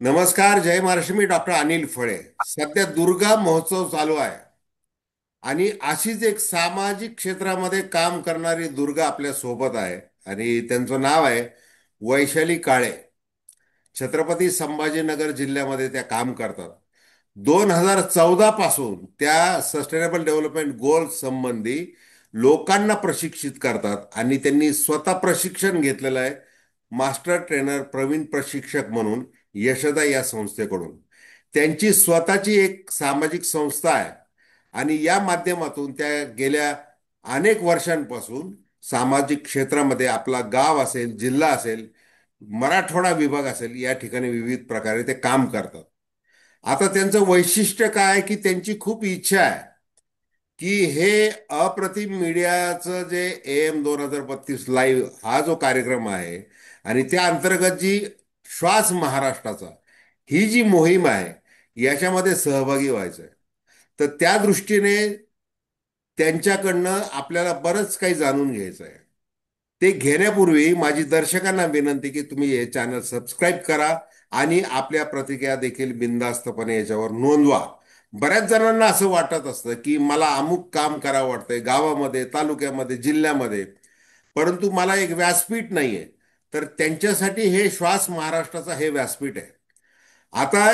नमस्कार. जय महाराष्ट्र. मी डॉक्टर अनिल फळे. सध्या दुर्गा महोत्सव चालू आहे आणि अशीच एक सामाजिक क्षेत्रामध्ये काम करणारी दुर्गा आपल्या सोबत आहे आणि त्यांचं नाव आहे वैशाली काळे. छत्रपती संभाजीनगर जिल्ह्यामध्ये त्या काम करतात. 2014 पासून त्या सस्टेनेबल डेव्हलपमेंट गोल संबंधी लोकांना प्रशिक्षित करतात आणि त्यांनी स्वतः प्रशिक्षण घेतलेलं आहे मास्टर ट्रेनर प्रवीण प्रशिक्षक म्हणून यशदा या संस्थेकडून. त्यांची स्वतःची एक सामाजिक संस्था आहे आणि या माध्यमातून त्या गेल्या अनेक वर्षांपासून सामाजिक क्षेत्रामध्ये आपला गाव असेल, जिल्हा असेल, मराठवाडा विभाग असेल, या ठिकाणी विविध प्रकारे ते काम करतात. आता त्यांचं वैशिष्ट्य काय आहे की त्यांची खूप इच्छा आहे की हे अप्रतिम मीडियाचं जे AM 2032 लाईव्ह हा जो कार्यक्रम आहे आणि त्या अंतर्गत जी श्वास महाराष्ट्राचा ही जी मोहीम आहे याच्यामध्ये सहभागी व्हायचं आहे. तर त्या दृष्टीने त्यांच्याकडनं आपल्याला बरंच काही जाणून घ्यायचं आहे. ते घेण्यापूर्वी माझी दर्शकांना विनंती की तुम्ही हे चॅनल सबस्क्राईब करा आणि आपल्या प्रतिक्रिया देखील बिनधास्तपणे याच्यावर नोंदवा. बऱ्याच जणांना असं वाटत असतं की मला अमुक काम करावं वाटतंय गावामध्ये, तालुक्यामध्ये, जिल्ह्यामध्ये, परंतु मला एक व्यासपीठ नाहीये. तर त्यांच्यासाठी हे श्वास महाराष्ट्राचा हे व्यासपीठ आहे. आता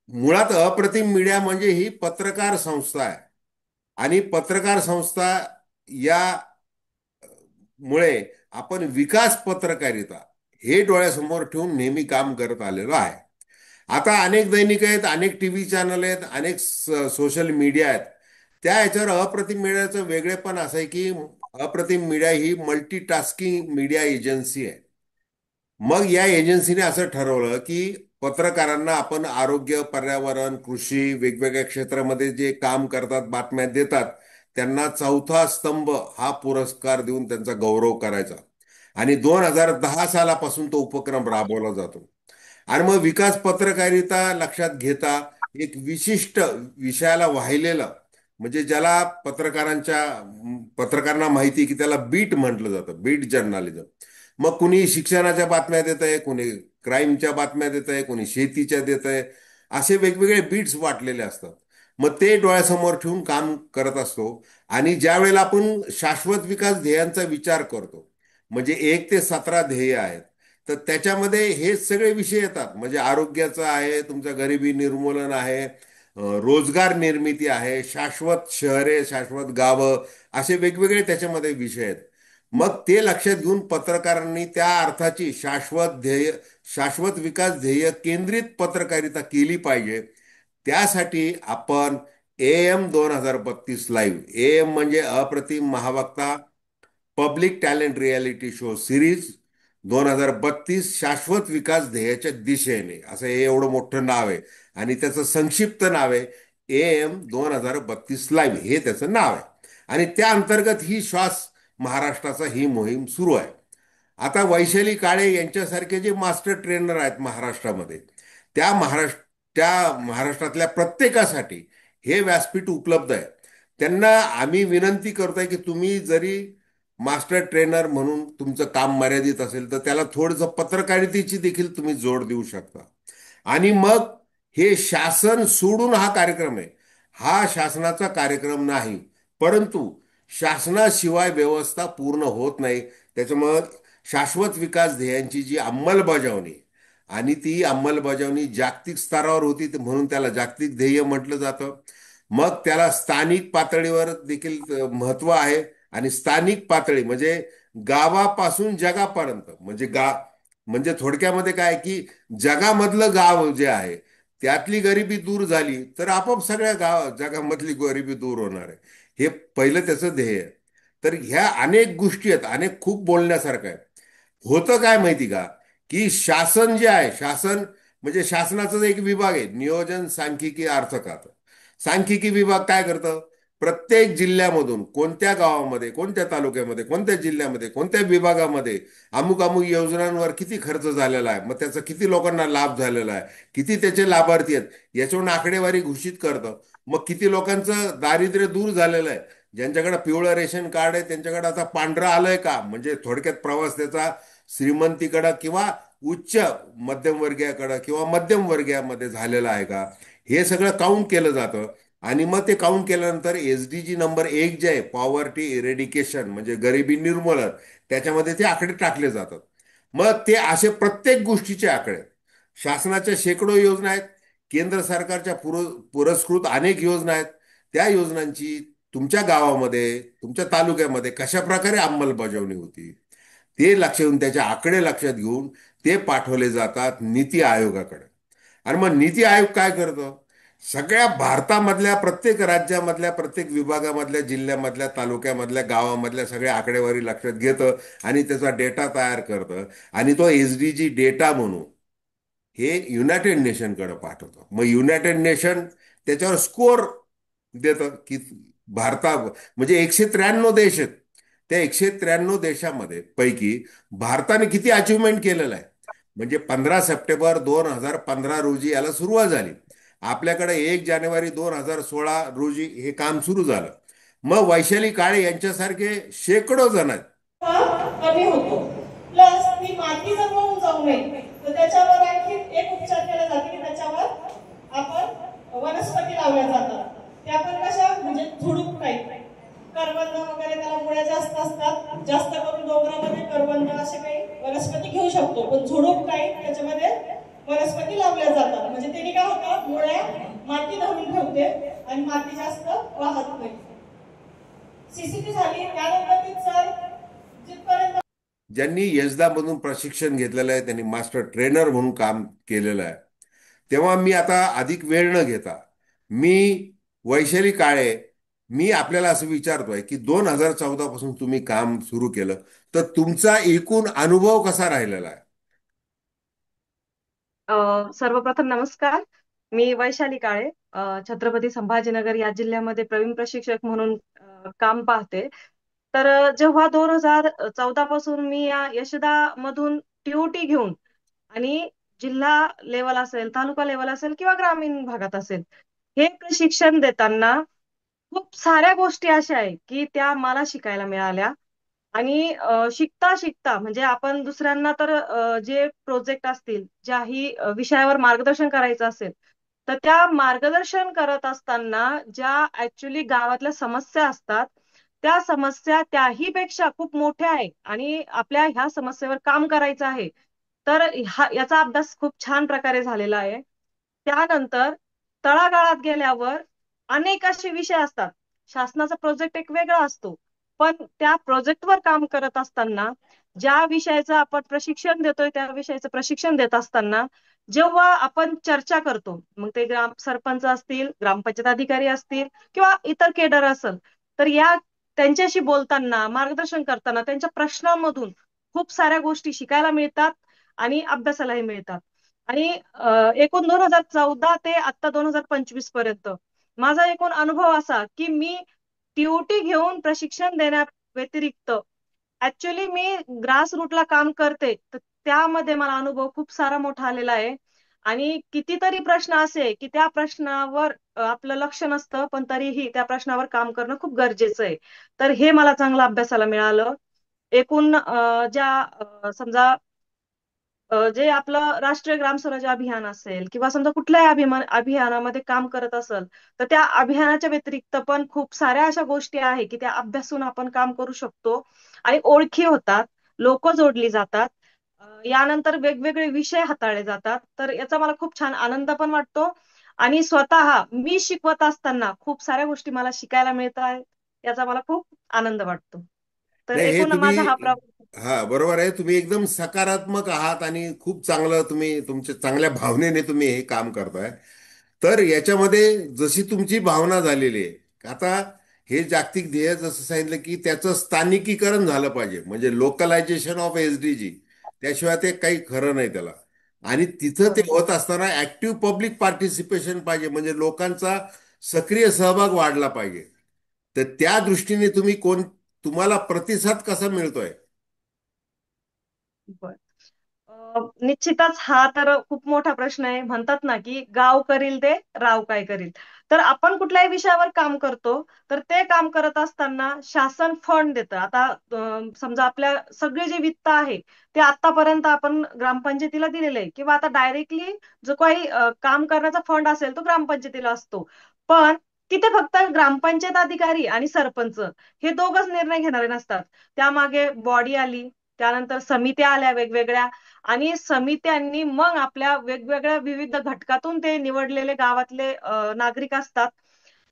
मुळात अप्रतिम मीडिया म्हणजे ही पत्रकार संस्था आहे आणि पत्रकार संस्था या मुळे आपण विकास पत्रकारिता हे डोळ्यासमोर ठेवून नेहमी काम करत आलेलो आहे. आता अनेक दैनिक आहेत, अनेक टीव्ही चॅनल आहेत, अनेक सोशल मीडिया आहेत. त्या ह्याच्यावर अप्रतिम मीडियाचं वेगळेपण असं आहे की अप्रतिम मीडिया ही मल्टीटास्किंग मीडिया एजन्सी आहे. मग या एजन्सीने असं ठरवलं की पत्रकारांना आपण आरोग्य, पर्यावरण, कृषी, वेगवेगळ्या क्षेत्रामध्ये जे काम करतात, बातम्या देतात, त्यांना चौथा स्तंभ हा पुरस्कार देऊन त्यांचा गौरव करायचा. आणि 2010 सालापासून तो उपक्रम राबवला जातो. आणि मग विकास पत्रकारिता लक्षात घेता एक विशिष्ट विषयाला वाहिलेलं, म्हणजे ज्याला पत्रकारांना माहिती की त्याला बीट म्हटलं जातं, बीट जर्नालिझम. मग कुणी शिक्षणाच्या बातम्या देत आहे, कुणी क्राईमच्या बातम्या देत आहे, कुणी शेतीच्या देत आहे. असे वेगवेगळे बीट्स वाटलेले असतात. मग ते डोळ्यासमोर ठेवून काम करत असतो. आणि ज्या वेळेला आपण शाश्वत विकास ध्येयांचा विचार करतो, म्हणजे 1 ते 17 ध्येय आहेत, तर त्याच्यामध्ये हे सगळे विषय येतात. म्हणजे आरोग्याचं आहे, तुमचं गरिबी निर्मूलन आहे, रोजगार निर्मिती आहे, शाश्वत शहरे, शाश्वत गावं, असे वेगवेगळे त्याच्यामध्ये विषय आहेत. मग ते लक्षात घेऊन पत्रकारांनी त्या अर्थाची शाश्वत विकास ध्येय केंद्रित पत्रकारिता केली पाहिजे. त्यासाठी आपण AM 2032 लाईव्ह, AM म्हणजे अप्रतिम महावक्ता public talent reality show series 2032 शाश्वत विकास ध्येयाच्या दिशेने, असं हे एवढं मोठं नाव आहे. आणि त्याचं संक्षिप्त नाव आहे AM 2032 लाईव्ह, हे त्याचं नाव आहे. आणि त्या अंतर्गत ही श्वास महाराष्ट्राचा ही मोहीम सुरू आहे. आता वैशाली काळे यांच्यासारखे जे मास्टर ट्रेनर आहेत महाराष्ट्रामध्ये, त्या महाराष्ट्रातल्या प्रत्येकासाठी हे व्यासपीठ उपलब्ध आहे. त्यांना आम्ही विनंती करतोय की तुम्ही जरी मास्टर ट्रेनर म्हणून तुमचं काम मर्यादित असेल तर त्याला थोडंसं पत्रकारितेची देखील तुम्ही जोड देऊ शकता. आणि मग हे शासन सोडून हा कार्यक्रम आहे. हा शासनाचा कार्यक्रम नाही, परंतु शासनाशिवाय व्यवस्था पूर्ण होत नाही. त्याच्यामुळं शाश्वत विकास ध्येयांची जी अंमलबजावणी, आणि ती अंमलबजावणी जागतिक स्तरावर होती म्हणून त्याला जागतिक ध्येय म्हटलं जातं. मग त्याला स्थानिक पातळीवर देखील महत्व आहे. आणि स्थानिक पातळी म्हणजे गावापासून जगापर्यंत, म्हणजे थोडक्यामध्ये काय की जगामधलं गाव जे आहे त्यातली गरिबी दूर झाली तर आपोआप सगळ्या जगामधली गरिबी दूर होणार आहे. हे पहिलं त्याचं ध्येय आहे. तर ह्या अनेक गोष्टी आहेत, अनेक खूप बोलण्यासारखं आहे. होतं काय माहिती का, की शासन जे आहे, शासन म्हणजे शासनाचा एक विभाग आहे नियोजन, सांख्यिकी, अर्थ खातं. सांख्यिकी विभाग काय करतं, प्रत्येक जिल्ह्यामधून कोणत्या गावामध्ये, कोणत्या तालुक्यामध्ये, कोणत्या जिल्ह्यामध्ये, कोणत्या विभागामध्ये अमुक अमुक योजनांवर किती खर्च झालेला आहे, मग त्याचा किती लोकांना लाभ झालेला आहे, किती त्याचे लाभार्थी आहेत, याच्यावरून आकडेवारी घोषित करतं. मग किती लोकांचं दारिद्र्य दूर झालेलं आहे, ज्यांच्याकडे पिवळं रेशन कार्ड आहे त्यांच्याकडे आता पांढरं आलंय का, म्हणजे थोडक्यात प्रवास त्याचा श्रीमंतीकडं किंवा उच्च मध्यमवर्गीयाकडं किंवा मध्यमवर्गीयामध्ये झालेला आहे का, हे सगळं काउंट केलं जातं. आणि मग ते काउंट केल्यानंतर SDG नंबर 1 जे आहे, पॉवर्टी इरेडिकेशन म्हणजे गरिबी निर्मूलन, त्याच्यामध्ये ते आकडे टाकले जातात. मग ते असे प्रत्येक गोष्टीचे आकडे, शासनाच्या शेकडो योजना आहेत, केंद्र सरकारच्या पुरस्कृत अनेक योजना आहेत, त्या योजनांची तुमच्या गावामध्ये, तुमच्या तालुक्यामध्ये कशा प्रकारे अंमलबजावणी होती, ते लक्ष घेऊन, त्याचे आकडे लक्षात घेऊन ते पाठवले जातात नीती आयोगाकडे. आणि मग नीती आयोग काय करतो? सगळ्या भारतामधल्या प्रत्येक राज्यामधल्या, प्रत्येक विभागामधल्या, जिल्ह्यामधल्या, तालुक्यामधल्या, गावामधल्या सगळ्या आकडेवारी लक्षात घेतं आणि त्याचा डेटा तयार करतं. आणि तो SDG डेटा म्हणून हे युनायटेड नेशनकडे पाठवतो. मग युनायटेड नेशन त्याच्यावर स्कोअर देतं की भारता, म्हणजे 193 देश आहेत, त्या 193 देशामध्ये पैकी भारताने किती अचिव्हमेंट केलेलं आहे. म्हणजे 15 सप्टेंबर 2015 रोजी याला सुरुवात झाली. आपल्याकडे 1 जानेवारी 2016 रोजी हे काम सुरू झालं. मग वैशाली काळे यांच्यासारखे शेकडो जण आहेत. कमी होतो. प्लस ती माती जर वाहून जाऊ नये तर त्याच्यावर आणखी एक उपचार केला जातो की त्याच्यावर आपण वनस्पती लावल्या जातात. त्या पण कशा म्हणजे झुडूप टाईप, करवंद वगैरे, त्याला मुळ्या जास्त असतात. जास्त करून डोंगरामध्ये करवंद असे काही वनस्पती घेऊ शकतो, पण झुडूप टाईप त्याच्यामध्ये वनस्पती लावल्या जातात. म्हणजे त्याने काय होतं, मुळ्या माती धरून ठेवते आणि माती जास्त वाहत नाही. CCT झाली त्यानंतर ती चर जिथपर्यंत. ज्यांनी यशदामधून प्रशिक्षण घेतलेलं आहे, त्यांनी मास्टर ट्रेनर म्हणून काम केलेलं आहे. तेव्हा मी आता अधिक वेळ न घेता, मी वैशाली काळे, मी आपल्याला असं विचारतोय की 2014 पासून तुम्ही काम सुरू केलं, तर तुमचा एकूण अनुभव कसा राहिलेला आहे? सर्वप्रथम नमस्कार. मी वैशाली काळे, छत्रपती संभाजीनगर या जिल्ह्यामध्ये प्रवीण प्रशिक्षक म्हणून काम पाहते. तर जेव्हा 2014 पासून मी या यशदा मधून TOT घेऊन आणि जिल्हा लेवल असेल, तालुका लेवल असेल किंवा ग्रामीण भागात असेल, हे प्रशिक्षण देताना खूप साऱ्या गोष्टी अशा आहे की त्या मला शिकायला मिळाल्या. आणि शिकता शिकता म्हणजे आपण दुसऱ्यांना तर जे प्रोजेक्ट असतील, ज्याही विषयावर मार्गदर्शन करायचं असेल, तर त्या मार्गदर्शन करत असताना ज्या ऍक्च्युली गावातल्या समस्या असतात, त्या समस्या त्याही पेक्षा खूप मोठ्या आहे आणि आपल्या ह्या समस्येवर काम करायचं आहे. तर याचा अभ्यास खूप छान प्रकारे झालेला आहे. त्यानंतर तळागाळात गेल्यावर अनेक असे विषय असतात. शासनाचा प्रोजेक्ट एक वेगळा असतो, पण त्या प्रोजेक्टवर काम करत असताना ज्या विषयाचं आपण प्रशिक्षण देतोय, त्या विषयाचं प्रशिक्षण देत असताना जेव्हा आपण चर्चा करतो, मग ते ग्राम सरपंच असतील, ग्रामपंचायत अधिकारी असतील किंवा इतर केडर असेल, तर या त्यांच्याशी बोलताना, मार्गदर्शन करताना त्यांच्या प्रश्नांमधून खूप साऱ्या गोष्टी शिकायला मिळतात आणि अभ्यासालाही मिळतात. आणि एकूण 2014 ते आता 2025 पर्यंत माझा एकूण अनुभव असा की मी TOT घेऊन प्रशिक्षण देण्या व्यतिरिक्त ऍक्च्युली मी ग्रास रूटला काम करते, तर त्यामध्ये मला अनुभव खूप सारा मोठा आलेला आहे. आणि कितीतरी प्रश्न असे की त्या प्रश्नावर आपलं लक्ष नसतं, पण तरीही त्या प्रश्नावर काम करणं खूप गरजेचं आहे. तर हे मला चांगलं अभ्यासाला मिळालं. एकूण ज्या समजा जे आपलं राष्ट्रीय ग्राम स्वराज्य अभियान असेल किंवा समजा कुठल्याही अभियानामध्ये काम करत असेल, तर त्या अभियानाच्या व्यतिरिक्त पण खूप साऱ्या अशा गोष्टी आहे की त्या अभ्यासून आपण काम करू शकतो. आणि ओळखी होतात, लोक जोडली जातात, यानंतर वेगवेगळे विषय हाताळले जातात. तर याचा मला खूप छान आनंद पण वाटतो. आणि स्वतः मी शिकवत असताना खूप साऱ्या गोष्टी मला शिकायला मिळत आहेत, याचा मला खूप आनंद वाटतो. तर नाही, हे एकूण तुम्ही, माझा हा हा बरोबर आहे, तुम्ही एकदम सकारात्मक आहात आणि खूप चांगलं, तुम्ही तुमच्या चांगल्या भावनेने तुम्ही हे काम करताय. तर याच्यामध्ये जशी तुमची भावना झालेली आहे, आता हे जागतिक ध्येय जसं सांगितलं की त्याचं स्थानिकीकरण झालं पाहिजे, म्हणजे लोकलायझेशन ऑफ SDG, त्याशिवाय ते काही खरं नाही त्याला. आणि तिथं ते बरोबर. होत असताना ऍक्टिव्ह पब्लिक पार्टिसिपेशन पाहिजे, म्हणजे लोकांचा सक्रिय सहभाग वाढला पाहिजे. तर त्या दृष्टीने तुम्हाला प्रतिसाद कसा मिळतोय? बर. निश्चितच हा तर खूप मोठा प्रश्न आहे. म्हणतात ना की गाव करील ते राव काय करील. तर आपण कुठल्याही विषयावर काम करतो, तर ते काम करत असताना शासन फंड देतं. आता समजा आपल्या सगळे जे वित्त आहे ते आतापर्यंत आपण ग्रामपंचायतीला दिलेलं आहे, किंवा आता डायरेक्टली जो काही काम करण्याचा फंड असेल तो ग्रामपंचायतीला असतो. पण तिथे फक्त ग्रामपंचायत अधिकारी आणि सरपंच हे दोघच निर्णय घेणारे नसतात. त्यामागे बॉडी आली, त्यानंतर समित्या आल्या वेगवेगळ्या, आणि समित्यांनी मग आपल्या वेगवेगळ्या विविध घटकातून ते निवडलेले गावातले नागरिक असतात.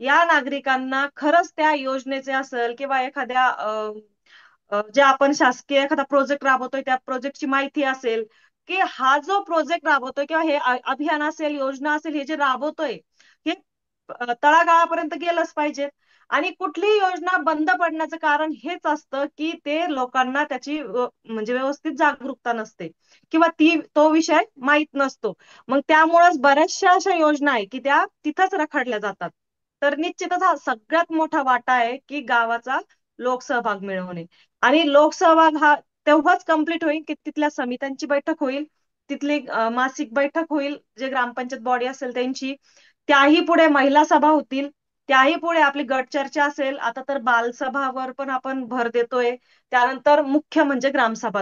या नागरिकांना खरंच त्या योजनेचे असेल किंवा एखाद्या जे आपण शासकीय एखादा प्रोजेक्ट राबवतोय त्या प्रोजेक्टची माहिती असेल, की हा जो प्रोजेक्ट राबवतोय किंवा हे अभियान असेल, योजना असेल, हे जे राबवतोय हे तळागाळापर्यंत गेलंच पाहिजे. आणि कुठलीही योजना बंद पडण्याचं कारण हेच असतं की ते लोकांना त्याची म्हणजे व्यवस्थित जागरूकता नसते, किंवा तो विषय माहीत नसतो. मग त्यामुळेच बऱ्याचशा अशा योजना आहे की त्या तिथंच रखडल्या जातात. तर निश्चितच हा सगळ्यात मोठा वाटा आहे की गावाचा लोकसहभाग मिळवणे. आणि लोकसहभाग हा तेव्हाच कंप्लीट होईल की तिथल्या समित्यांची बैठक होईल, तिथली मासिक बैठक होईल, जे ग्रामपंचायत बॉडी असेल त्यांची, त्याही पुढे महिला सभा होतील, त्याही पुढे आपली गट चर्चा असेल, आता तर बालसभावर पण आपण भर देतोय, त्यानंतर मुख्य म्हणजे ग्रामसभा.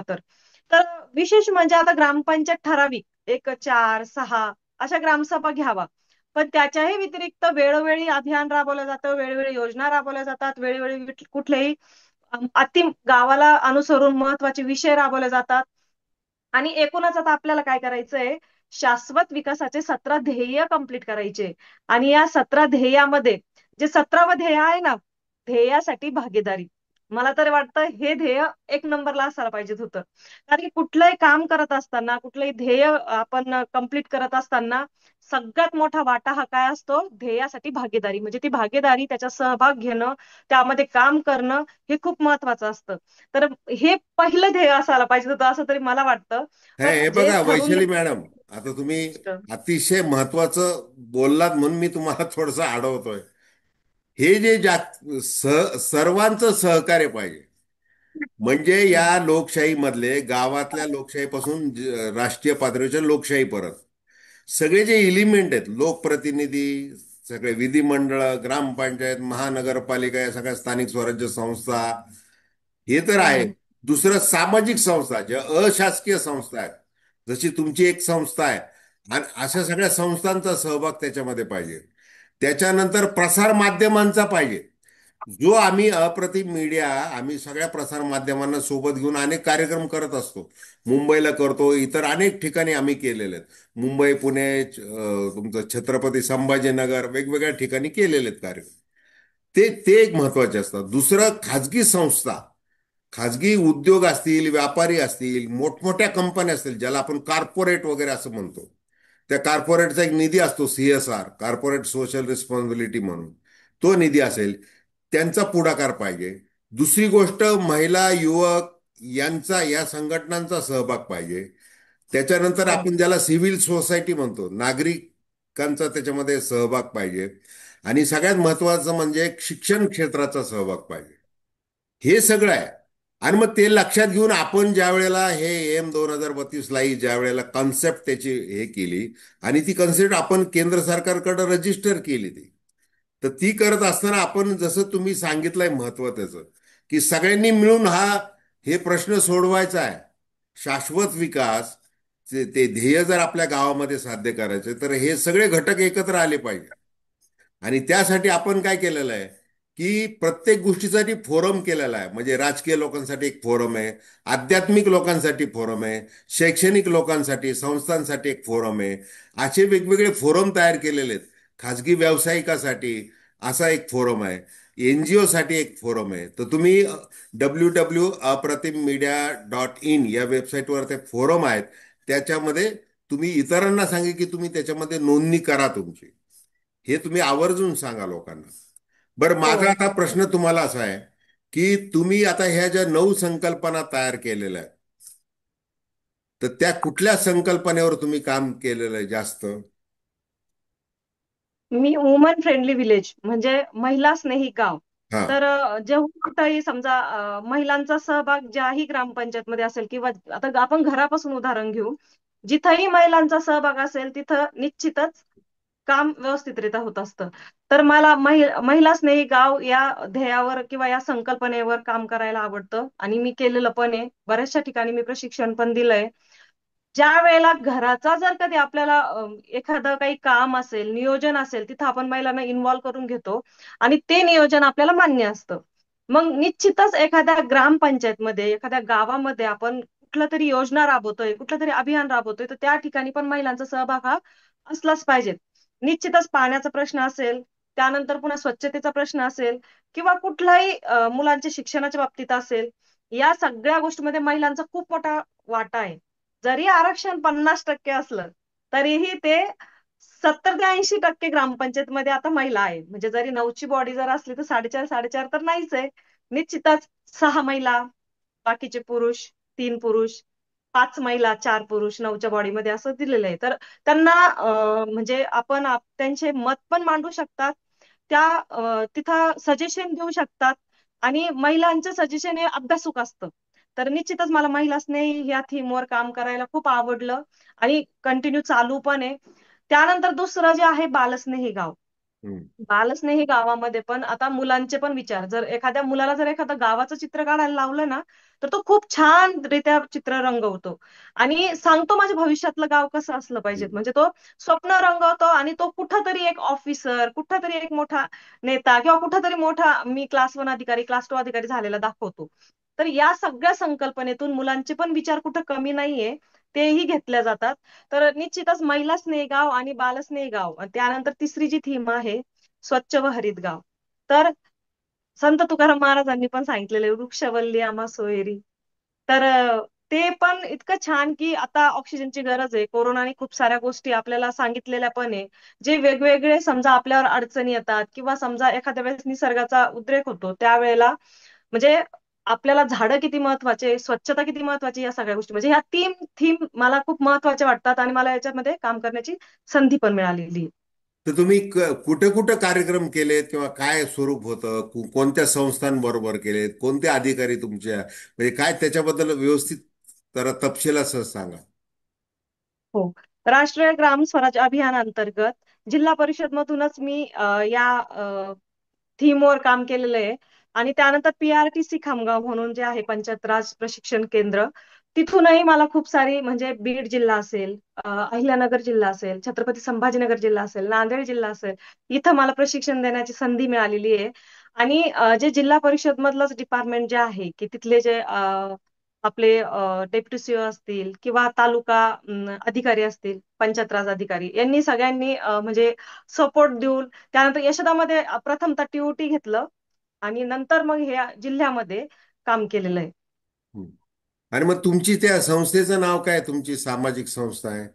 तर विशेष म्हणजे आता ग्रामपंचायत ठराविक एक 4-6 अशा ग्रामसभा घ्यावा. पण त्याच्याही व्यतिरिक्त वेळोवेळी अभियान राबवलं जातं, वेळोवेळी योजना राबवल्या जातात, वेळोवेळी कुठलेही अति गावाला अनुसरून महत्वाचे विषय राबवले जातात. आणि एकूणच आता आपल्याला काय करायचंय, शाश्वत विकासाचे 17 ध्येय कंप्लीट करायचे. आणि या 17 ध्येयामध्ये जे 17वं ध्येय आहे ना, ध्येयासाठी भागीदारी, मला तर वाटतं हे ध्येय एक नंबरला असायला पाहिजे होतं. कारण की कुठलंही काम करत असताना, कुठलंही ध्येय आपण कंप्लीट करत असताना सगळ्यात मोठा वाटा हा काय असतो, ध्येयासाठी भागीदारी. म्हणजे ती भागीदारी, त्याचा सहभाग घेणं, त्यामध्ये काम करणं हे खूप महत्वाचं असतं. तर हे पहिलं ध्येय असायला पाहिजे होतं असं तरी मला वाटतं. पण हे जे बघा ठरून वैशाली मॅडम, आता तुम्ही अतिशय महत्वाचं बोललात म्हणून मी तुम्हाला थोडस अडवतोय. हे जे सर्वांचं सहकार्य पाहिजे. म्हणजे या लोकशाहीमधले गावातल्या लोकशाहीपासून राष्ट्रीय पातळीच्या लोकशाहीपर्यंत सगळे जे एलिमेंट आहेत, लोकप्रतिनिधी, सगळे विधिमंडळ, ग्रामपंचायत, महानगरपालिका, या सगळ्या स्थानिक स्वराज्य संस्था, हे तर आहे. हम्म. दुसरं सामाजिक संस्था, ज्या अशासकीय संस्था आहेत, जशी तुमची एक संस्था आहे, आणि अशा सगळ्या संस्थांचा सहभाग त्याच्यामध्ये पाहिजे. त्याच्यानंतर प्रसार माध्यमांचा पाहिजे. जो आम्ही अप्रतिम मीडिया, आम्ही सगळ्या प्रसार माध्यमांना सोबत घेऊन अनेक कार्यक्रम करत असतो. मुंबईला करतो, इतर अनेक ठिकाणी आम्ही केलेले आहेत. मुंबई, पुणे, तुमचं छत्रपती संभाजीनगर, वेगवेगळ्या ठिकाणी केलेले आहेत कार्यक्रम. ते एक महत्वाचे असतात. दुसरं, खाजगी संस्था, खाजगी उद्योग असतील, व्यापारी असतील, मोठमोठ्या कंपन्या असतील, ज्याला आपण कॉर्पोरेट वगैरे असं म्हणतो. त्या कॉर्पोरेटचा एक निधी असतो, CSR, कॉर्पोरेट सोशल रिस्पॉन्सिबिलिटी म्हणून. तो निधी असेल, त्यांचा पुढाकार पाहिजे. दुसरी गोष्ट, महिला, युवक यांचा, या संघटनांचा सहभाग पाहिजे. त्याच्यानंतर हो. आपण ज्याला सिव्हिल सोसायटी म्हणतो, नागरिकांचा त्याच्यामध्ये सहभाग पाहिजे. आणि सगळ्यात महत्वाचं म्हणजे शिक्षण क्षेत्राचा सहभाग पाहिजे. हे सगळं आहे. आणि मग ते लक्षात घेऊन आपण ज्या वेळेला हे AM 2032 ला ज्या वेळेला कॉन्सेप्ट त्याची हे केली, आणि ती कॉन्सेप्ट आपण केंद्र सरकारकडे रजिस्टर केली, तर ती करत असताना आपण जसं तुम्ही सांगितलंय महत्व त्याचं, की सगळ्यांनी मिळून हे प्रश्न सोडवायचा आहे. शाश्वत विकास, ते ध्येय जर आपल्या गावामध्ये साध्य करायचे, तर हे सगळे घटक एकत्र आले पाहिजे. आणि त्यासाठी आपण काय केलेलं आहे, की प्रत्येक गोष्टीसाठी फोरम केलेला आहे. म्हणजे राजकीय लोकांसाठी एक फोरम आहे, आध्यात्मिक लोकांसाठी फोरम आहे, शैक्षणिक लोकांसाठी, संस्थांसाठी एक फोरम आहे. असे वेगवेगळे फोरम तयार केलेले आहेत. खाजगी व्यावसायिकासाठी असा एक फोरम आहे, NGO साठी एक फोरम आहे. तर तुम्ही www.apratimmedia.in या वेबसाईटवर ते फोरम आहेत. त्याच्यामध्ये तुम्ही इतरांना सांगा की तुम्ही त्याच्यामध्ये नोंदणी करा तुमची. हे तुम्ही आवर्जून सांगा लोकांना. बरं, हो. माझा आता प्रश्न तुम्हाला असा आहे, की तुम्ही आता ह्या ज्या 9 संकल्पना तयार केलेल्या आहेत, तर त्या कुठल्या संकल्पनेवर तुम्ही काम केलेलं आहे जास्त? मी वुमन फ्रेंडली विलेज म्हणजे महिला स्नेही गाव. हा. तर जेव्हा कुठेही समजा महिलांचा सहभाग ज्याही ग्रामपंचायत मध्ये असेल, किंवा आता आपण घरापासून उदाहरण घेऊ, जिथंही महिलांचा सहभाग असेल तिथं निश्चितच काम व्यवस्थितरित्या होत असतं. तर मला महिला स्नेही गाव या ध्येयावर किंवा या संकल्पनेवर काम करायला आवडतं आणि मी केलेलं पण आहे. बऱ्याचशा ठिकाणी मी प्रशिक्षण पण दिलंय. ज्या वेळेला घराचा जर कधी आपल्याला एखादं काही काम असेल, नियोजन असेल, तिथं आपण महिलांना इन्व्हॉल्व करून घेतो आणि ते नियोजन आपल्याला मान्य असतं. मग निश्चितच एखाद्या ग्रामपंचायतमध्ये, एखाद्या गावामध्ये आपण कुठलं तरी योजना राबवतोय, कुठलं तरी अभियान राबवतोय, तर त्या ठिकाणी पण महिलांचा सहभाग हा असलाच पाहिजे. निश्चितच पाण्याचा प्रश्न असेल, त्यानंतर पुन्हा स्वच्छतेचा प्रश्न असेल किंवा कुठलाही मुलांच्या शिक्षणाच्या बाबतीत असेल, या सगळ्या गोष्टीमध्ये महिलांचा खूप मोठा वाटा आहे. जरी आरक्षण 50% असलं तरीही ते 70 ते 80% ग्रामपंचायतमध्ये आता महिला आहे. म्हणजे जरी 9ची बॉडी जर असली तर 4.5 4.5 तर नाहीच आहे. निश्चितच 6 महिला, बाकीचे पुरुष, 3 पुरुष, 5 महिला, 4 पुरुष 9च्या बॉडीमध्ये असं दिलेलं आहे. तर त्यांना म्हणजे आपण त्यांचे मत पण मांडू शकतात. त्या तिथं सजेशन देऊ शकतात आणि महिलांचं सजेशन हे अभ्यासूक असतं. तर निश्चितच मला महिला स्नेही या थीमवर काम करायला खूप आवडलं आणि कंटिन्यू चालू पण आहे. त्यानंतर दुसरं जे आहे बालस्नेही गाव. हम्म. बालस्नेही गावामध्ये पण आता मुलांचे पण विचार, जर एखाद्या मुलाला जर एखादं गावाचं चित्र काढायला लावलं ना, तर तो खूप छान रित्या चित्र रंगवतो आणि सांगतो माझ्या भविष्यातलं गाव कसं असलं पाहिजे. म्हणजे तो स्वप्न रंगवतो आणि तो कुठंतरी एक ऑफिसर, कुठंतरी एक मोठा नेता किंवा कुठंतरी मोठा मी क्लास 1 अधिकारी, क्लास 2 अधिकारी झालेला दाखवतो. तर या सगळ्या संकल्पनेतून मुलांचे पण विचार कुठं कमी नाहीये, तेही घेतल्या जातात. तर निश्चितच महिला स्नेही गाव आणि बालस्नेही गाव, आणि त्यानंतर तिसरी जी थीम आहे स्वच्छ व हरित गाव. तर संत तुकाराम महाराजांनी पण सांगितलेले वृक्षवल्ली आम्हा सोयरी. तर ते पण इतकं छान की आता ऑक्सिजनची गरज आहे. कोरोनाने खूप साऱ्या गोष्टी आपल्याला सांगितलेल्या पण आहे. जे वेगवेगळे समजा आपल्यावर अडचणी येतात किंवा समजा एखाद्या वेळेस निसर्गाचा उद्रेक होतो त्यावेळेला म्हणजे आपल्याला झाडं किती महत्वाचे, स्वच्छता किती महत्वाची, या सगळ्या गोष्टी म्हणजे ह्या 3 थीम मला खूप महत्वाच्या वाटतात आणि मला याच्यामध्ये काम करण्याची संधी पण मिळालेली आहे. तर तुम्ही कुठे कुठे कार्यक्रम केलेत किंवा काय स्वरूप होतं, कोणत्या संस्थांबरोबर केलेत, कोणते अधिकारी तुमच्या, म्हणजे काय त्याच्याबद्दल व्यवस्थित जरा तपशील असं सांगा. हो. राष्ट्रीय ग्राम स्वराज अभियान अंतर्गत जिल्हा परिषद मधूनच मी या थीमवर काम केलेलं आहे. आणि त्यानंतर PRTC खामगाव म्हणून जे आहे पंचायत राज प्रशिक्षण केंद्र, तिथूनही मला खूप सारी म्हणजे बीड जिल्हा असेल, अहिल्यानगर जिल्हा असेल, छत्रपती संभाजीनगर जिल्हा असेल, नांदेड जिल्हा असेल, इथं मला प्रशिक्षण देण्याची संधी मिळालेली आहे. आणि जे जिल्हा परिषद मधलंच डिपार्टमेंट जे आहे की तिथले जे आपले डेप्युटी सीओ असतील किंवा तालुका अधिकारी असतील, पंचायत राज अधिकारी, यांनी सगळ्यांनी म्हणजे सपोर्ट देऊन त्यानंतर यशोदामध्ये प्रथमतः TOT घेतलं आणि नंतर मग हे जिल्ह्यामध्ये काम केलेलं आहे. हं. आणि मग तुमची त्या संस्थेचं नाव काय, तुमची सामाजिक संस्था आहे?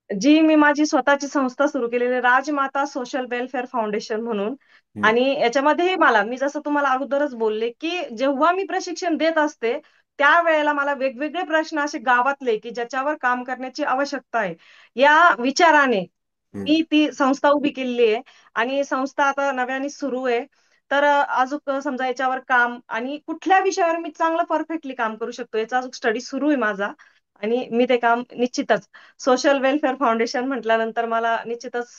जी मी माझी स्वतःची संस्था सुरू केलेली आहे, राजमाता सोशल वेलफेअर फाउंडेशन म्हणून. हं. आणि याच्यामध्ये मी जसं तुम्हाला अगोदरच बोलले की जेव्हा मी प्रशिक्षण देत असते त्यावेळेला मला वेगवेगळे प्रश्न असे गावातले की ज्याच्यावर काम करण्याची आवश्यकता आहे, या विचाराने हं. मी ती संस्था उभी केलेली आहे. आणि संस्था आता नव्याने सुरू आहे. तर अजून समजा याच्यावर काम आणि कुठल्या विषयावर मी चांगलं परफेक्टली काम करू शकतो याचा अजून स्टडी सुरू आहे माझा. आणि मी ते काम निश्चितच सोशल वेलफेअर फाउंडेशन म्हटल्यानंतर मला निश्चितच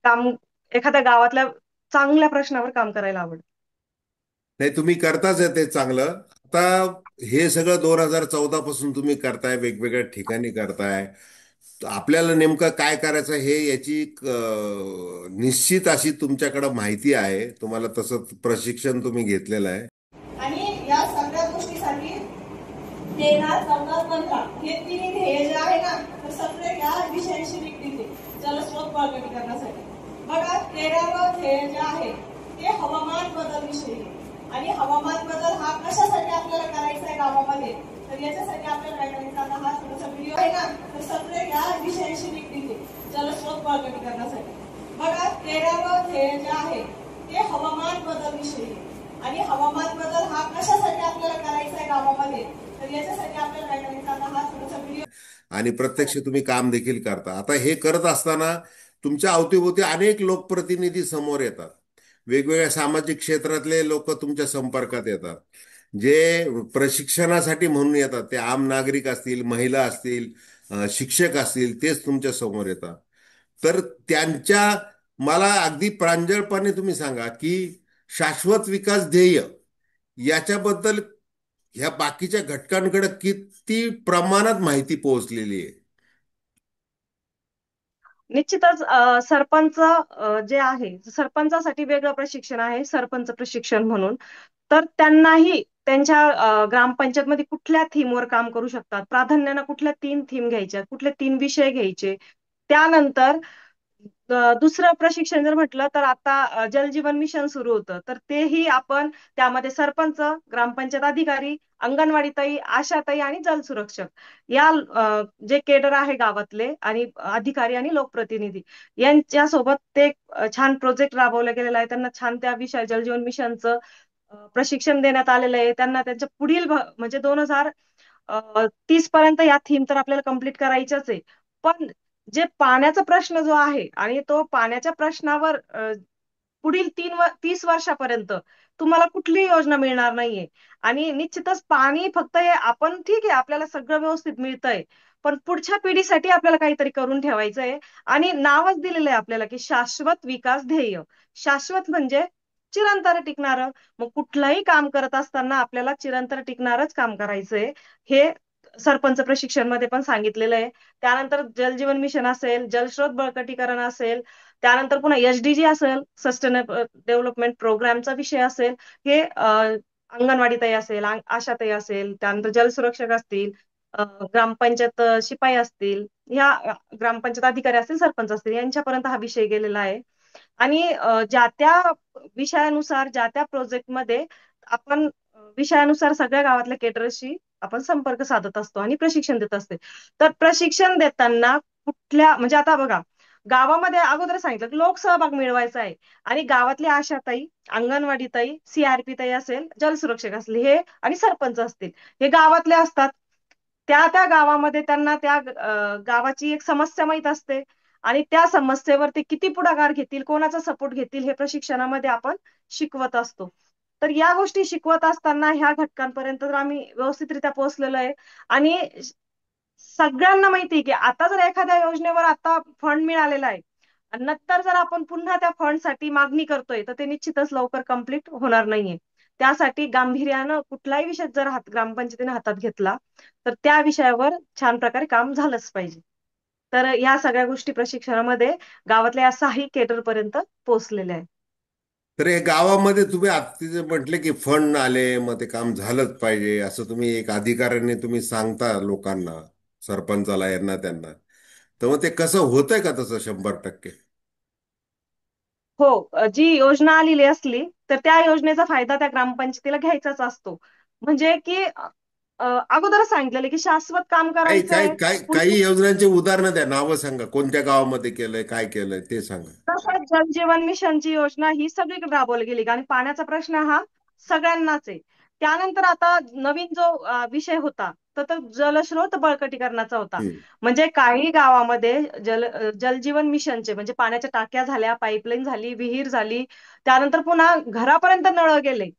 काम एखाद्या गावातल्या चांगल्या प्रश्नावर काम करायला आवडेल. नाही, तुम्ही करताच आहे ते चांगलं. आता हे सगळं 2014 पासून तुम्ही करताय, वेगवेगळ्या ठिकाणी करताय. तर आपल्याला नेमकं काय करायचं हे याची निश्चित अशी तुमच्याकडे माहिती आहे, तुम्हाला तसं प्रशिक्षण तुम्ही घेतलेलं आहे. आणि या सगळ्या गोष्टीसाठी 13, 14, 15 हे तिन्ही ध्येय जे आहे ना, तर सगळे या विषयाशी निगडीत आहे जलस्रोत बळकटीकरणासाठी. बघा, 13वं ध्येय जे आहे ते हवामान बदल विषयी आहे. आणि हवामान बदल हा कशासाठी आपल्याला करायचा आहे गावामध्ये, तर याच्यासाठी आपल्याला काय करायचं, आता हा थोडासा व्हिडिओ आहे ना, तर सगळे या विषयाशी निगडीत आहे जलस्रोत बळकटीकरणासाठी. बघा, 13वं ध्येय जे आहे ते हवामान बदल विषयी आहे. आणि हवामान बदल हा कशासाठी आपल्याला करायचा आहे गावामध्ये, तर याच्यासाठी आपल्याला काय करायचं, आता हा थोडासा व्हिडिओ. आणि प्रत्यक्ष तुम्ही काम देखील करता. आता हे करत असताना तुमच्या अवतीभोवती अनेक लोकप्रतिनिधी समोर येतात, वेगवेगळ्या सामाजिक क्षेत्रातले लोक तुमच्या संपर्कात येतात. जे प्रशिक्षणासाठी म्हणून येतात ते आम नागरिक असतील, महिला असतील, शिक्षक असतील, तेच तुमच्या समोर येतात. तर त्यांच्या, मला अगदी प्रांजळपणे तुम्ही सांगा की शाश्वत विकास ध्येय याच्याबद्दल ह्या बाकीच्या घटकांकडे किती प्रमाणात माहिती पोहोचलेली आहे? निश्चितच सरपंच जे आहे, सरपंचासाठी वेगळं प्रशिक्षण आहे, सरपंच प्रशिक्षण म्हणून. तर त्यांनाही त्यांच्या ग्रामपंचायतमध्ये कुठल्या थीमवर काम करू शकतात, प्राधान्यानं कुठल्या 3 थीम घ्यायच्या, कुठले 3 विषय घ्यायचे. त्यानंतर दुसरं प्रशिक्षण जर म्हटलं तर आता जलजीवन मिशन सुरू होतं, तर तेही आपण त्यामध्ये सरपंच, ग्रामपंचायत अधिकारी, अंगणवाडी आशाताई आणि जलसुरक्षक या जे केडर आहे गावातले आणि अधिकारी आणि लोकप्रतिनिधी यांच्यासोबत ते छान प्रोजेक्ट राबवला गेलेला आहे. त्यांना छान त्या विषय जलजीवन मिशनचं प्रशिक्षण देण्यात आलेलं आहे. त्यांना त्यांच्या पुढील म्हणजे 2030 पर्यंत या थीम तर आपल्याला कम्प्लीट करायच्याच आहे. पण जे पाण्याचा प्रश्न जो आहे आणि तो पाण्याच्या प्रश्नावर पुढील 30 वर्षापर्यंत तुम्हाला कुठलीही योजना मिळणार नाहीये. आणि निश्चितच पाणी फक्त हे आपण ठीक आहे, आपल्याला सगळं व्यवस्थित मिळतंय, पण पुढच्या पिढीसाठी आपल्याला काहीतरी करून ठेवायचंय. आणि नावच दिलेलं आहे आपल्याला की शाश्वत विकास ध्येय. शाश्वत म्हणजे चिरंतन टिकणारं. मग कुठलंही काम करत असताना आपल्याला चिरंतन टिकणारच काम करायचंय, हे सरपंच प्रशिक्षण मध्ये पण सांगितलेलं आहे. त्यानंतर जलजीवन मिशन असेल, जलस्रोत बळकटीकरण असेल, त्यानंतर पुन्हा एसडीजी असेल, सस्टेनेबल डेव्हलपमेंट प्रोग्रामचा विषय असेल, हे अंगणवाडीताई असेल, आशाताई असेल, त्यानंतर जलसुरक्षक असतील, ग्रामपंचायत शिपाई असतील, या ग्रामपंचायत अधिकारी असतील, सरपंच असतील, यांच्यापर्यंत हा विषय गेलेला आहे. आणि ज्या त्या विषयानुसार ज्या त्या प्रोजेक्टमध्ये आपण विषयानुसार सगळ्या गावातल्या केटरर्सशी आपण संपर्क साधत असतो आणि प्रशिक्षण देत असते. तर प्रशिक्षण देताना कुठल्या म्हणजे आता बघा, गावामध्ये अगोदर सांगितलं की लोकसहभाग मिळवायचा आहे. आणि गावातली आशाताई, अंगणवाडीताई, सीआरपी ताई असेल, जलसुरक्षक असले हे आणि सरपंच असतील, हे गावातले असतात. त्या त्या गावामध्ये त्यांना त्या गावाची एक समस्या माहित असते आणि त्या समस्येवर ते किती पुढाकार घेतील, कोणाचा सपोर्ट घेतील, हे प्रशिक्षणामध्ये आपण शिकवत असतो. तर या गोष्टी शिकवत असताना ह्या घटकांपर्यंत तर आम्ही व्यवस्थितरित्या पोहोचलेलो आहे. आणि सगळ्यांना माहिती आहे की आता जर एखाद्या योजनेवर आता फंड मिळालेला आहे आणि नंतर जर आपण पुन्हा त्या फंडसाठी मागणी करतोय, तर ते निश्चितच लवकर कंप्लीट होणार नाहीये. त्यासाठी गांभीर्यानं कुठलाही विषय जर ग्रामपंचायतीने हातात घेतला तर त्या विषयावर छान प्रकारे काम झालंच पाहिजे. तर या सगळ्या गोष्टी प्रशिक्षणामध्ये गावातल्या या 6 केडर पर्यंत पोहोचलेल्या आहेत. तर हे गावामध्ये तुम्ही आता जे म्हटले की फंड आले मग ते काम झालंच पाहिजे असं तुम्ही एक अधिकाऱ्याने तुम्ही सांगता लोकांना, सरपंचाला, यांना त्यांना, तर मग ते कसं होतंय का तसं 100%? हो, जी योजना आलेली असली तर त्या योजनेचा फायदा त्या ग्रामपंचायतीला घ्यायचाच असतो. म्हणजे की अगोदर सांगितलेलं की शाश्वत काम काही काही करायचंय. काही काही योजनांची उदाहरणं द्या, नावं सांगा, कोणत्या गावामध्ये केलंय, काय केलंय ते सांगा. तसंच जलजीवन मिशनची योजना ही सगळीकडे राबवली गेली आणि पाण्याचा प्रश्न हा सगळ्यांनाच आहे. त्यानंतर आता नवीन जो विषय होता तो जलस्रोत बळकटीकरणाचा होता. हम्म. म्हणजे काही गावामध्ये जलजीवन मिशनचे म्हणजे पाण्याच्या टाक्या झाल्या, पाईपलाईन झाली, विहीर झाली, त्यानंतर पुन्हा घरापर्यंत नळ गेले.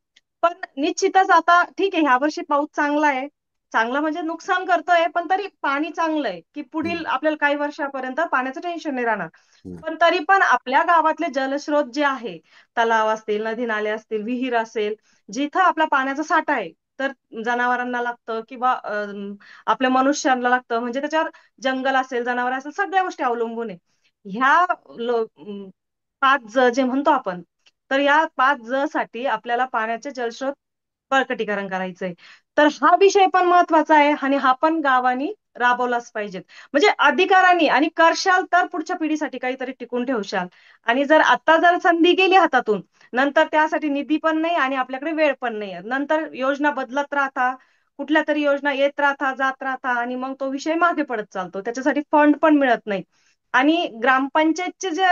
पण निश्चितच आता ठीक आहे, ह्या वर्षी पाऊस चांगला आहे, चांगला म्हणजे नुकसान करतोय पण तरी पाणी चांगलं आहे की पुढील हम्म. आपल्याला काही वर्षापर्यंत पाण्याचं टेन्शन नाही राहणार. हम्म. पण तरी पण आपल्या गावातले जलस्रोत जे आहे, तलाव असतील, नदी नाले असतील, विहीर असेल, जिथं आपला पाण्याचा साठा आहे, तर जनावरांना लागतं किंवा आपल्या मनुष्यांना लागतं, म्हणजे त्याच्यावर जंगल असेल, जनावर असेल, सगळ्या गोष्टी अवलंबून आहे. ह्या 5 ज जे म्हणतो आपण, तर या 5 ज साठी आपल्याला पाण्याचे जलस्रोत बळकटीकरण करायचंय. तर हा विषय पण महत्वाचा आहे आणि हा पण गावानी राबवलाच पाहिजे. म्हणजे अधिकारांनी आणि करशाल तर पुढच्या पिढीसाठी काहीतरी टिकून ठेवशाल. आणि जर आता जर संधी गेली हातातून, नंतर त्यासाठी निधी पण नाही आणि आपल्याकडे वेळ पण नाही, नंतर योजना बदलत राहता, कुठल्या तरी योजना येत राहता, जात राहता आणि मग तो विषय मागे पडत चालतो, त्याच्यासाठी फंड पण मिळत नाही. आणि ग्रामपंचायतचे जे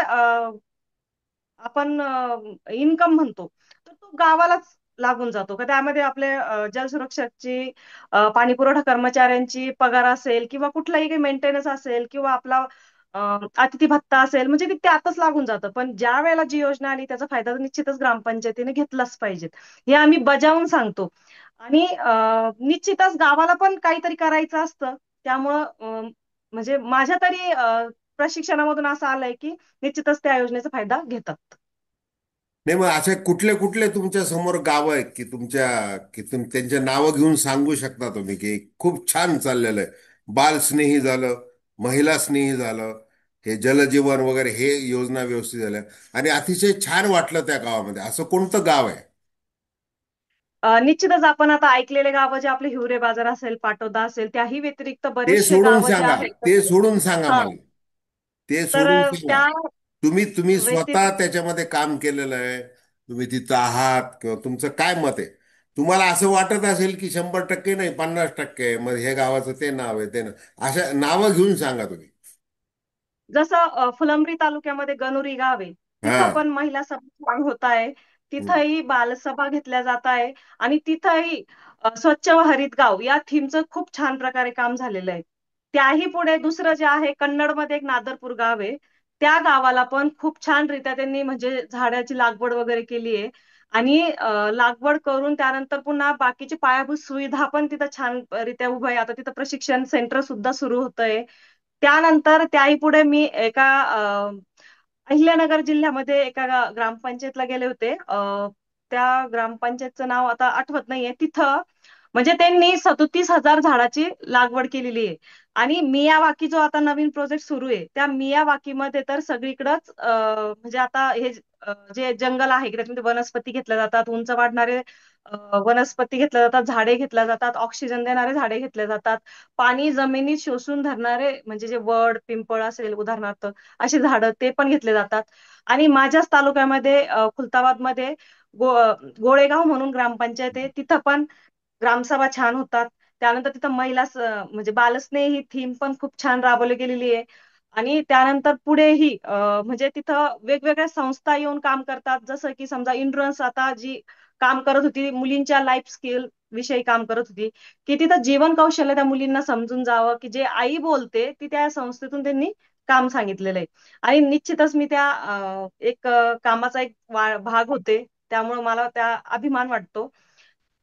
आपण इन्कम म्हणतो, तर तो गावालाच लागून जातो का त्यामध्ये आपले जलसुरक्षकची, पाणी पुरवठा कर्मचाऱ्यांची पगार असेल किंवा कुठलाही काही मेंटेनन्स असेल किंवा आपला अतिथी भत्ता असेल, म्हणजे ते त्यातच लागून जातं. पण ज्या वेळेला जी योजना आली त्याचा फायदा तर निश्चितच ग्रामपंचायतीने घेतलाच पाहिजे, हे आम्ही बजावून सांगतो. आणि निश्चितच गावाला पण काहीतरी करायचं असतं. त्यामुळं म्हणजे माझ्या तरी प्रशिक्षणामधून असं आलंय की निश्चितच त्या योजनेचा फायदा घेतात. नाही, मग असे कुठले कुठले तुमच्या समोर गाव आहेत की त्यांच्या नावं घेऊन सांगू शकता तुम्ही की खूप छान चाललेलं आहे, बाल स्नेही झालं, महिला स्नेही झालं, हे जलजीवन वगैरे हे योजना व्यवस्थित झाल्या आणि अतिशय छान वाटलं त्या गावामध्ये, असं कोणतं गाव आहे? निश्चितच आपण आता ऐकलेले गावं जे आपले हिवरे बाजार असेल, पाटोदा असेल, त्याही व्यतिरिक्त ते बरेचसे सोडून गावं जे सांगा, आहेत. ते सोडून सांगा हा. मला. ते तर सोडून सांगा. त्या तुम्ही स्वतः व्यतिरिक्त त्याच्यामध्ये काम केलेलं आहे, तुम्ही तिथं आहात, किंवा तुमचं काय मत आहे? तुम्हाला असं वाटत असेल की 100% नाही, 50% आहे, मग हे गावाचं ते नाव आहे, ते ना, अशा नावं घेऊन सांगा तुम्ही. जसं फुलंब्री तालुक्यामध्ये गणुरी गाव आहे, तिथं हा. पण महिला सभा होत आहे. हम्म. तिथंही बालसभा घेतल्या जात आहे. आणि तिथंही स्वच्छ व हरित गाव या थीमचं खूप छान प्रकारे काम झालेलं आहे. त्याही पुढे दुसरं जे आहे, कन्नडमध्ये एक नादरपूर गाव आहे. त्या गावाला पण खूप छान रित्या त्यांनी म्हणजे झाडाची लागवड वगैरे केली आहे. आणि लागवड करून त्यानंतर पुन्हा बाकीची पायाभूत सुविधा पण तिथं छान रित्या उभं आहे. आता तिथं प्रशिक्षण सेंटर सुद्धा सुरू होतंय. त्यानंतर त्याही पुढे मी एका अहिल्यानगर जिल्ह्यामध्ये एका ग्रामपंचायतला गेले होते. त्या ग्रामपंचायतचं नाव आता आठवत नाहीये. तिथं म्हणजे त्यांनी 37,000 झाडाची लागवड केलेली आहे. आणि मियावाकी जो आता नवीन प्रोजेक्ट सुरू आहे, त्या मियावाकीमध्ये तर सगळीकडंच म्हणजे आता हे जे जंगल आहे की त्याच्यामध्ये वनस्पती घेतल्या जातात, उंच वाढणारे वनस्पती घेतल्या जातात, झाडे घेतल्या जातात, ऑक्सिजन देणारे झाडे घेतले जातात, पाणी जमिनीत शोषून धरणारे म्हणजे जे वड पिंपळ असेल उदाहरणार्थ, अशी झाडं ते पण घेतले जातात. आणि माझ्याच तालुक्यामध्ये खुलताबादमध्ये गो गोळेगाव म्हणून ग्रामपंचायत आहे. तिथं पण ग्रामसभा छान होतात. त्यानंतर तिथं म्हणजे बालस्नेही ही थीम पण खूप छान राबवली गेलेली आहे. आणि त्यानंतर पुढेही म्हणजे तिथं वेगवेगळ्या संस्था येऊन काम करतात. जसं की समजा इंड्रन्स आता जी काम करत होती, मुलींच्या लाईफ स्किल विषयी काम करत होती, की तिथं जीवन कौशल्य त्या मुलींना समजून जावं, की जे आई बोलते ती त्या संस्थेतून त्यांनी काम सांगितलेलं आहे. आणि निश्चितच मी त्या कामाचा एक भाग होते. त्यामुळे मला त्या अभिमान वाटतो.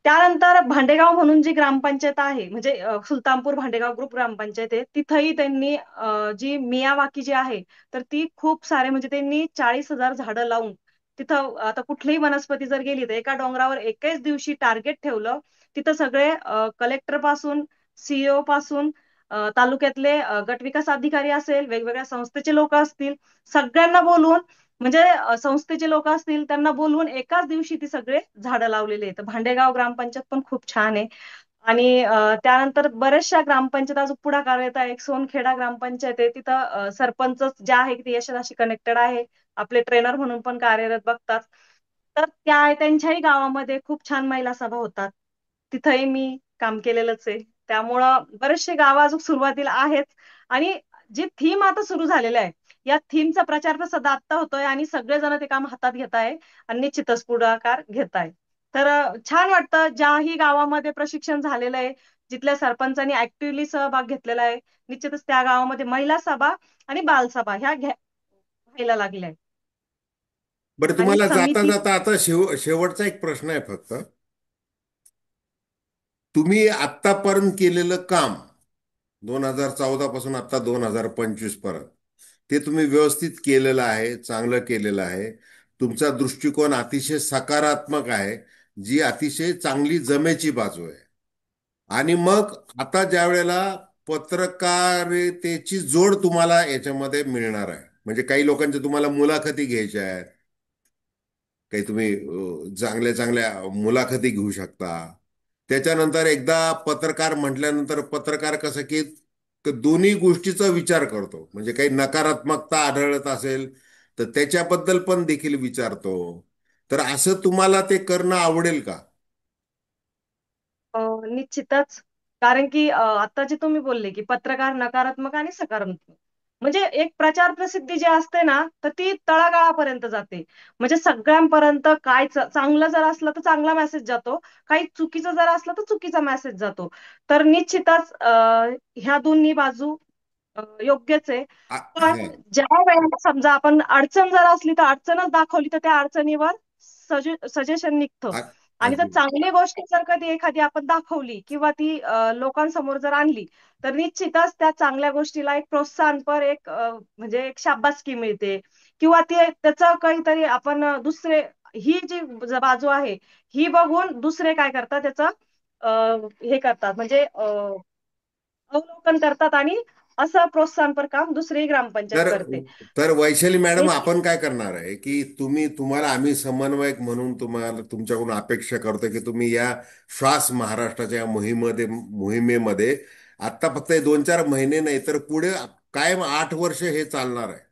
त्यानंतर भांडेगाव म्हणून जी ग्रामपंचायत आहे, म्हणजे सुलतानपूर भांडेगाव ग्रुप ग्रामपंचायत आहे, तिथंही त्यांनी जी मियावाकी जी आहे, तर ती खूप सारे म्हणजे त्यांनी 40,000 झाडं लावून तिथं आता कुठलीही वनस्पती जर गेली तर एका डोंगरावर एकाच दिवशी टार्गेट ठेवलं. तिथं सगळे कलेक्टर पासून, सीईओ पासून, तालुक्यातले गट विकास अधिकारी असेल, वेगवेगळ्या संस्थेचे लोक असतील, सगळ्यांना बोलवून म्हणजे संस्थेचे लोक असतील त्यांना बोलवून एकाच दिवशी ती सगळे झाडं लावलेली आहेत. भांडेगाव ग्रामपंचायत पण खूप छान आहे. आणि त्यानंतर बऱ्याचशा ग्रामपंचायत अजून पुढाकार येत आहे. एक सोनखेडा ग्रामपंचायत आहे, तिथं सरपंच जे आहे ते यशस्वी कनेक्टेड आहे, आपले ट्रेनर म्हणून पण कार्यरत बघतात. तर त्यांच्याही गावामध्ये खूप छान महिला सभा होतात. तिथंही मी काम केलेलंच आहे. त्यामुळं बरेचसे गावं अजून सुरुवातीला आहेत. आणि जी थीम आता सुरू झालेलं आहे, या थीमचा प्रचार तर सध्या आता होतोय आणि सगळेजण ते काम हातात घेत आहे आणि निश्चितच पुढाकार घेत आहे. तर छान वाटतं ज्याही गावामध्ये प्रशिक्षण झालेलं आहे, जिथल्या सरपंचांनी ऍक्टिव्हली सहभाग घेतलेला आहे, निश्चितच त्या गावामध्ये महिला सभा आणि बालसभा ह्या व्हायला लागल्या आहेत. बरं, आणि तुम्हाला जाता समिती जाता आता शेवटचा एक प्रश्न आहे फक्त. तुम्ही आत्तापर्यंत केलेलं काम, 2014 पासून आता 2025 पर्यंत, ते तुम्ही व्यवस्थित केलेलं आहे, चांगलं केलेलं आहे. तुमचा दृष्टिकोन अतिशय सकारात्मक आहे, जी अतिशय चांगली जमेची बाजू आहे. आणि मग आता ज्या वेळेला पत्रकारितेची जोड तुम्हाला याच्यामध्ये मिळणार आहे, म्हणजे काही लोकांच्या तुम्हाला मुलाखती घ्यायच्या आहेत, काही तुम्ही चांगल्या चांगल्या मुलाखती घेऊ शकता. त्याच्यानंतर एकदा पत्रकार म्हटल्यानंतर पत्रकार कसं की दोन्ही गोष्टीचा विचार करतो, म्हणजे काही नकारात्मकता आढळत असेल तर त्याच्याबद्दल पण देखील विचारतो. तर असं तुम्हाला ते करणं आवडेल का? निश्चितच. कारण की आता जे तुम्ही बोलले की पत्रकार नकारात्मक आणि सकारात्मक, म्हणजे एक प्रचार प्रसिद्धी जी असते ना, तर ती तळागाळापर्यंत जाते. म्हणजे सगळ्यांपर्यंत काय चांगलं जर असलं तर चांगला मेसेज जातो, काही चुकीचं जर असलं तर चुकीचा मेसेज जातो. तर निश्चितच ह्या दोन्ही बाजू योग्यच आहे. हा. पण ज्या वेळेला समजा आपण अडचण जर असली तर अडचणच दाखवली तर त्या अडचणीवर सजेशन निघतं. आणि जर चांगली गोष्ट जर कधी एखादी आपण दाखवली किंवा ती लोकांसमोर जर आणली तर निश्चितच त्या चांगल्या गोष्टीला एक प्रोत्साहनपर एक म्हणजे एक शाबासकी मिळते किंवा ते त्याचं काहीतरी आपण दुसरे ही जी बाजू आहे ही बघून दुसरे काय करतात त्याचं हे करतात म्हणजे अवलोकन करतात आणि असं प्रोत्साहनपर काम दुसरी ग्रामपंचायत तर करते. तर वैशाली मॅडम, हे- आपण काय करणार आहे की तुम्हाला आम्ही समन्वयक म्हणून तुम्हाला तुमच्याकडून अपेक्षा करतो की तुम्ही या श्वास महाराष्ट्राच्या मोहिमेमध्ये आता फक्त 2-4 महिने नाही तर पुढे कायम 8 वर्ष हे चालणार आहे.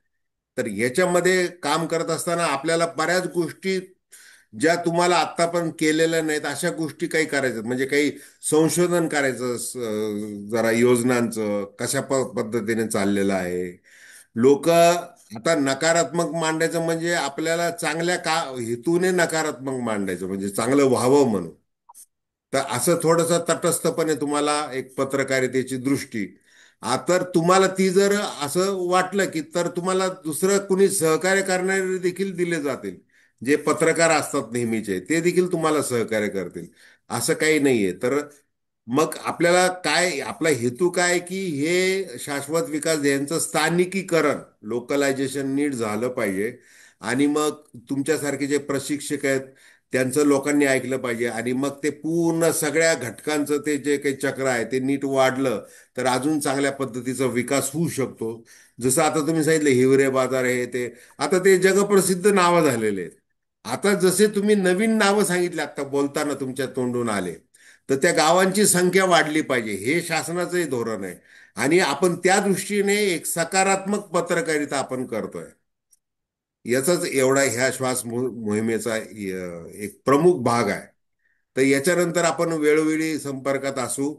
तर याच्यामध्ये काम करत असताना आपल्याला बऱ्याच गोष्टी ज्या तुम्हाला आता पण केलेल्या नाहीत अशा गोष्टी काही करायच्यात, म्हणजे काही संशोधन करायचं, जरा योजनांचं कशा पद्धतीने चाललेलं आहे. लोक आता नकारात्मक मांडायचं म्हणजे आपल्याला चांगल्या हेतूने नकारात्मक मांडायचं म्हणजे चांगलं व्हावं म्हणून. तर असं थोडंसं तटस्थपणे तुम्हाला एक पत्रकारितेची दृष्टी तर तुम्हाला ती जर असं वाटलं की तर तुम्हाला दुसरं कुणी सहकार्य करणारे देखील दिले जातील. जे पत्रकार असतात नेहमीचे ते देखील तुम्हाला सहकार्य करतील, असं काही नाहीये. तर मग आपल्याला काय, आपला हेतू काय की हे शाश्वत विकास यांचं स्थानिकीकरण, लोकलायझेशन नीट झालं पाहिजे. आणि मग तुमच्यासारखे जे प्रशिक्षक आहेत त्यांचं लोकांनी ऐकलं पाहिजे आणि मग ते पूर्ण सगळ्या घटकांचं ते जे काही चक्र आहे ते नीट वाढलं तर अजून चांगल्या पद्धतीचा विकास होऊ शकतो. जसं आता तुम्ही सांगितलं हिवरे बाजार आहे ते, आता ते जगप्रसिद्ध नावं झालेले आहेत. आता जसे तुम्ही नवीन नावं सांगितले आता बोलताना तुमच्या तोंडून आले, तर त्या गावांची संख्या वाढली पाहिजे हे शासनाचंही धोरण आहे. आणि आपण त्या दृष्टीने एक सकारात्मक पत्रकारिता आपण करतोय. याचाच एवढा ह्या श्वास मोहिमेचा एक प्रमुख भाग आहे. तर याच्यानंतर आपण वेळोवेळी संपर्कात असू.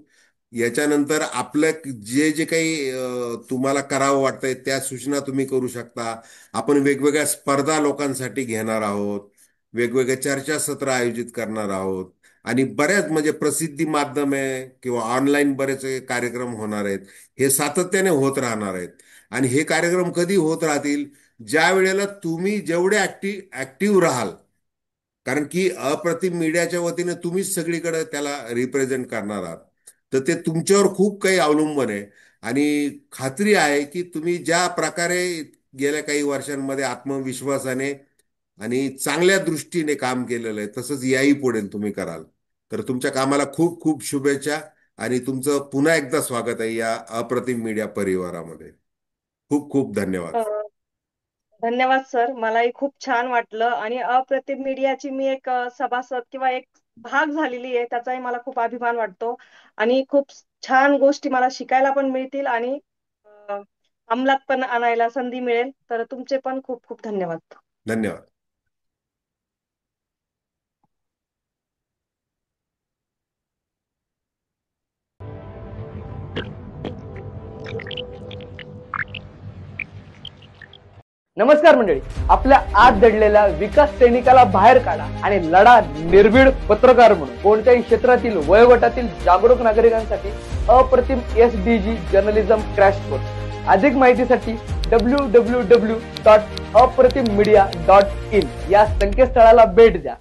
याच्यानंतर आपलं जे जे काही तुम्हाला करावं वाटतंय त्या सूचना तुम्ही करू शकता. आपण वेगवेगळ्या स्पर्धा लोकांसाठी घेणार आहोत, वेगवेगळे चर्चासत्र आयोजित करणार आहोत आणि बऱ्याच म्हणजे प्रसिद्धी माध्यमे किंवा ऑनलाईन बरेच कार्यक्रम होणार आहेत. हे सातत्याने होत राहणार आहेत. आणि हे कार्यक्रम कधी होत राहतील, ज्या वेळेला तुम्ही जेवढे ऍक्टिव्ह राहाल. कारण की अप्रतिम मीडियाच्या वतीने तुम्हीच सगळीकडे त्याला रिप्रेझेंट करणार आहात. तर ते तुमच्यावर खूप काही अवलंबून आहे. आणि खात्री आहे की तुम्ही ज्या प्रकारे गेल्या काही वर्षांमध्ये आत्मविश्वासाने आणि चांगल्या दृष्टीने काम केलेलं आहे तसंच याही पुढे तुम्ही कराल. तर तुमच्या कामाला खूप खूप शुभेच्छा आणि तुमचं पुन्हा एकदा स्वागत आहे या अप्रतिम मीडिया परिवारामध्ये. खूप खूप धन्यवाद. धन्यवाद सर, मलाही खूप छान वाटलं आणि अप्रतिम मीडियाची मी एक सभासद किंवा एक भाग झालेली आहे त्याचाही मला खूप अभिमान वाटतो आणि खूप छान गोष्टी मला शिकायला पण मिळतील आणि अंमलात पण आणायला संधी मिळेल. तर तुमचे पण खूप खूप धन्यवाद. धन्यवाद. नमस्कार मंडळी, आपल्या आत दडलेल्या विकास सैनिकाला बाहेर काढा आणि लढा निर्भीड पत्रकार म्हणून. कोणत्याही क्षेत्रातील वयोगटातील जागरूक नागरिकांसाठी अप्रतिम SDG जर्नलिझम क्रॅश कोर्स. अधिक माहितीसाठी www.apratimmedia.in या संकेतस्थळाला भेट द्या.